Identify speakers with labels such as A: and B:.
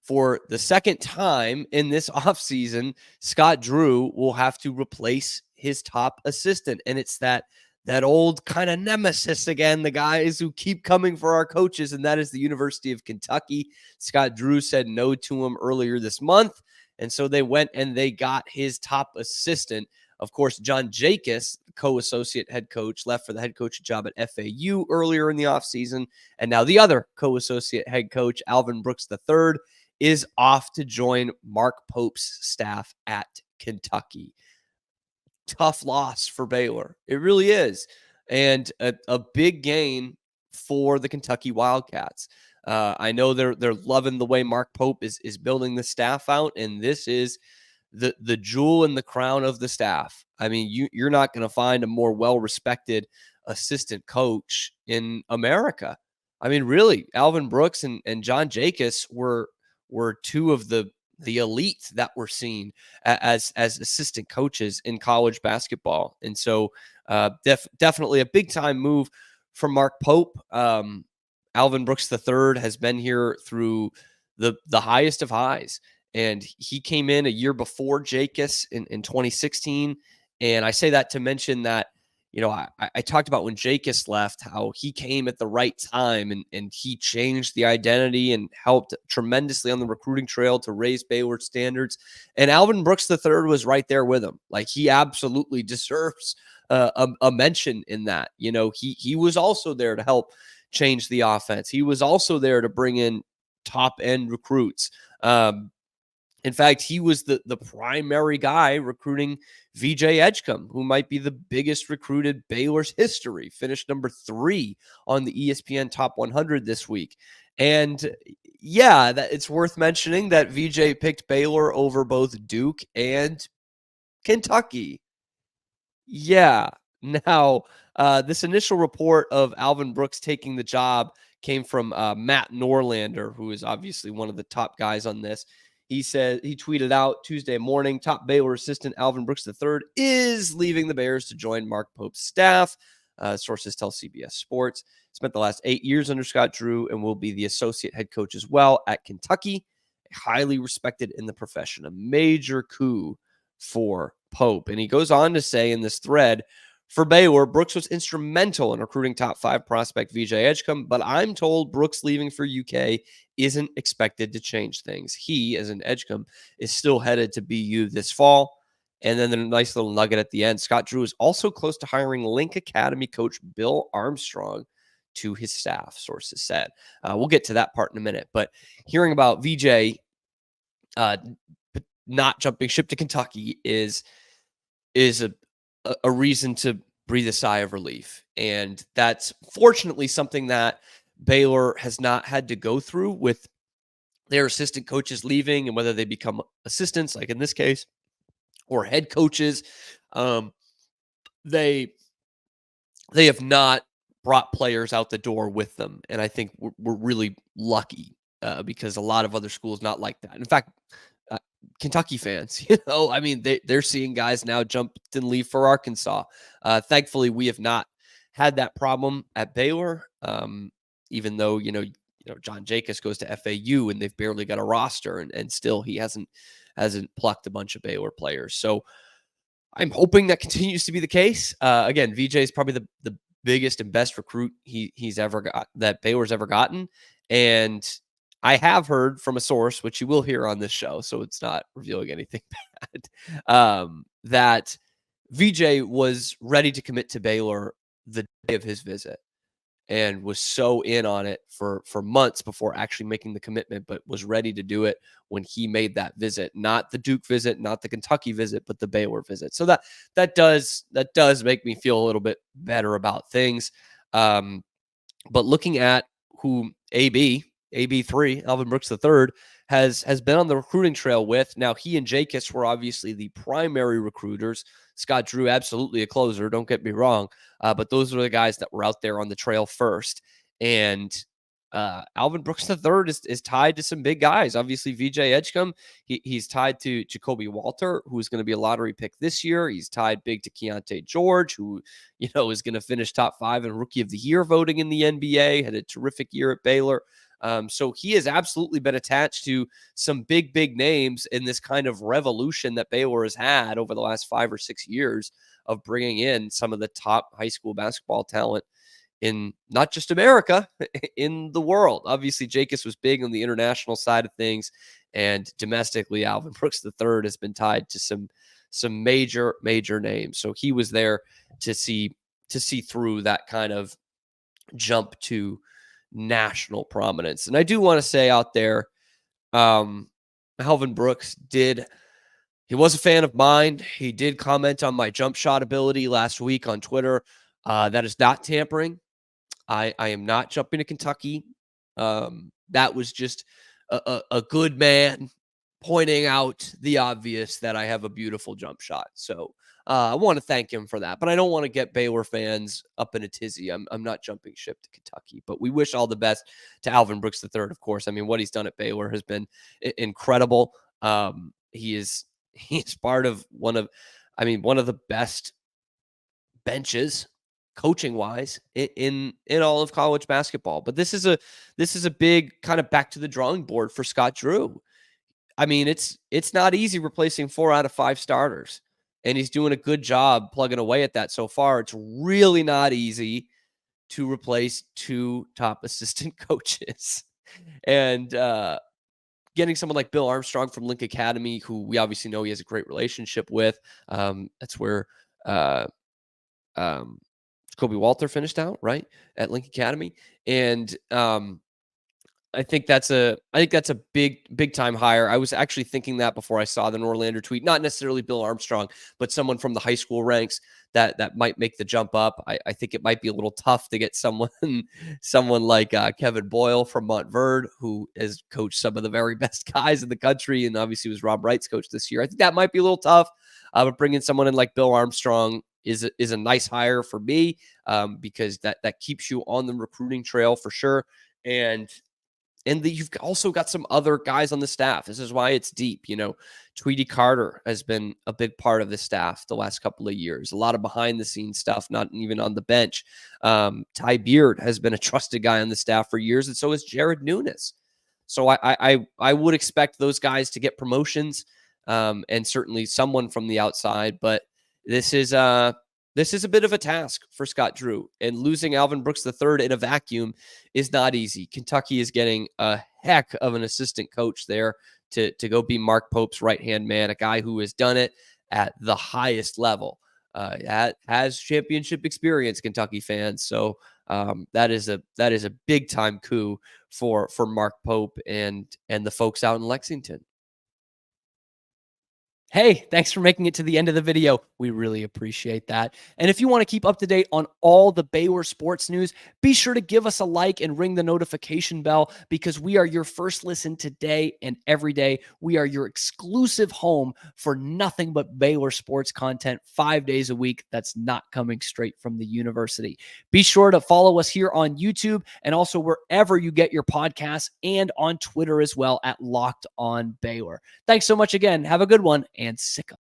A: for the second time in this offseason, Scott Drew will have to replace his top assistant. And it's that old kind of nemesis again, the guys who keep coming for our coaches, and that is the University of Kentucky. Scott Drew said no to him earlier this month, and so they went and they got his top assistant. Of course, John Jacobs, co-associate head coach, left for the head coach job at FAU earlier in the offseason, and now the other co-associate head coach, Alvin Brooks III, is off to join Mark Pope's staff at Kentucky. Tough loss for Baylor. It really is. And a big gain for the Kentucky Wildcats. I know they're loving the way Mark Pope is building the staff out, and this is the jewel in the crown of the staff. I mean, you're not going to find a more well-respected assistant coach in America. I mean, really, Alvin Brooks and John Jacobs were two of the elite that we're seeing as assistant coaches in college basketball. And so definitely a big-time move from Mark Pope. Alvin Brooks III has been here through the highest of highs. And he came in a year before Jacobs in 2016. And I say that to mention that, I talked about when Jacobs left, how he came at the right time and he changed the identity and helped tremendously on the recruiting trail to raise Baylor standards. And Alvin Brooks III was right there with him. Like, he absolutely deserves a mention in that. He was also there to help change the offense. He was also there to bring in top end recruits. In fact, he was the primary guy recruiting VJ Edgecombe, who might be the biggest recruited Baylor's history, finished number 3 on the ESPN Top 100 this week. And yeah, it's worth mentioning that VJ picked Baylor over both Duke and Kentucky. Yeah. Now, this initial report of Alvin Brooks taking the job came from Matt Norlander, who is obviously one of the top guys on this. He tweeted out Tuesday morning, top Baylor assistant Alvin Brooks III is leaving the Bears to join Mark Pope's staff. Sources tell CBS Sports. Spent the last 8 years under Scott Drew and will be the associate head coach as well at Kentucky. Highly respected in the profession. A major coup for Pope. And he goes on to say in this thread, for Baylor, Brooks was instrumental in recruiting top 5 prospect VJ Edgecombe, but I'm told Brooks leaving for UK isn't expected to change things. He, as in Edgecombe, is still headed to BU this fall. And then the nice little nugget at the end, Scott Drew is also close to hiring Link Academy coach Bill Armstrong to his staff, sources said. We'll get to that part in a minute. But hearing about VJ not jumping ship to Kentucky is a reason to breathe a sigh of relief. And that's fortunately something that Baylor has not had to go through with their assistant coaches leaving, and whether they become assistants, like in this case, or head coaches. They have not brought players out the door with them. And I think we're really lucky because a lot of other schools not like that. In fact, Kentucky fans, I mean, they're seeing guys now jump and leave for Arkansas. Thankfully, we have not had that problem at Baylor, even though, John Jacobs goes to FAU and they've barely got a roster, and still he hasn't plucked a bunch of Baylor players. So I'm hoping that continues to be the case. Again, VJ is probably the biggest and best recruit he's ever got, that Baylor's ever gotten. And I have heard from a source, which you will hear on this show, so it's not revealing anything bad, that VJ was ready to commit to Baylor the day of his visit and was so in on it for months before actually making the commitment, but was ready to do it when he made that visit. Not the Duke visit, not the Kentucky visit, but the Baylor visit. So that does make me feel a little bit better about things. But looking at who AB3, Alvin Brooks III, has been on the recruiting trail with. Now, he and Jacobs were obviously the primary recruiters. Scott Drew, absolutely a closer, don't get me wrong. But those are the guys that were out there on the trail first. And Alvin Brooks III is tied to some big guys. Obviously, VJ Edgecombe, he's tied to Jacoby Walter, who's going to be a lottery pick this year. He's tied big to Keontae George, who, is going to finish top 5 in Rookie of the Year voting in the NBA, had a terrific year at Baylor. So he has absolutely been attached to some big names in this kind of revolution that Baylor has had over the last 5 or 6 years of bringing in some of the top high school basketball talent in not just America, in the world. Obviously, Jacobs was big on the international side of things, and domestically, Alvin Brooks III has been tied to some major names. So he was there to see through that kind of jump to national prominence. And I do want to say out there, Alvin Brooks he was a fan of mine. He did comment on my jump shot ability last week on Twitter. That is not tampering. I am not jumping to Kentucky. That was just a good man pointing out the obvious, that I have a beautiful jump shot. So I want to thank him for that. But I don't want to get Baylor fans up in a tizzy. I'm not jumping ship to Kentucky. But we wish all the best to Alvin Brooks III, of course. I mean, what he's done at Baylor has been incredible. He is part of one of the best benches coaching wise in all of college basketball. But this is a big kind of back to the drawing board for Scott Drew. I mean, it's not easy replacing 4 out of 5 starters, and he's doing a good job plugging away at that so far. It's really not easy to replace 2 top assistant coaches. And getting someone like Bill Armstrong from Link Academy, who we obviously know he has a great relationship with. That's where Kobe Walter finished out, right, at Link Academy. And I think that's a big time hire. I was actually thinking that before I saw the Norlander tweet, not necessarily Bill Armstrong, but someone from the high school ranks that might make the jump up. I think it might be a little tough to get someone like Kevin Boyle from Montverde, who has coached some of the very best guys in the country, and obviously was Rob Wright's coach this year. I think that might be a little tough. But bringing someone in like Bill Armstrong is a nice hire for me, because that keeps you on the recruiting trail for sure. And you've also got some other guys on the staff. This is why it's deep. Tweety Carter has been a big part of the staff the last couple of years. A lot of behind the scenes stuff, not even on the bench. Ty Beard has been a trusted guy on the staff for years, and so is Jared Nunes. So I would expect those guys to get promotions, and certainly someone from the outside. But this is a bit of a task for Scott Drew, and losing Alvin Brooks III in a vacuum is not easy. Kentucky is getting a heck of an assistant coach there to go be Mark Pope's right-hand man, a guy who has done it at the highest level, has championship experience, Kentucky fans. So that is a big-time coup for Mark Pope and the folks out in Lexington.
B: Hey, thanks for making it to the end of the video. We really appreciate that. And if you want to keep up to date on all the Baylor sports news, be sure to give us a like and ring the notification bell, because we are your first listen today and every day. We are your exclusive home for nothing but Baylor sports content 5 days a week that's not coming straight from the university. Be sure to follow us here on YouTube and also wherever you get your podcasts, and on Twitter as well at Locked On Baylor. Thanks so much again. Have a good one, and sick 'em.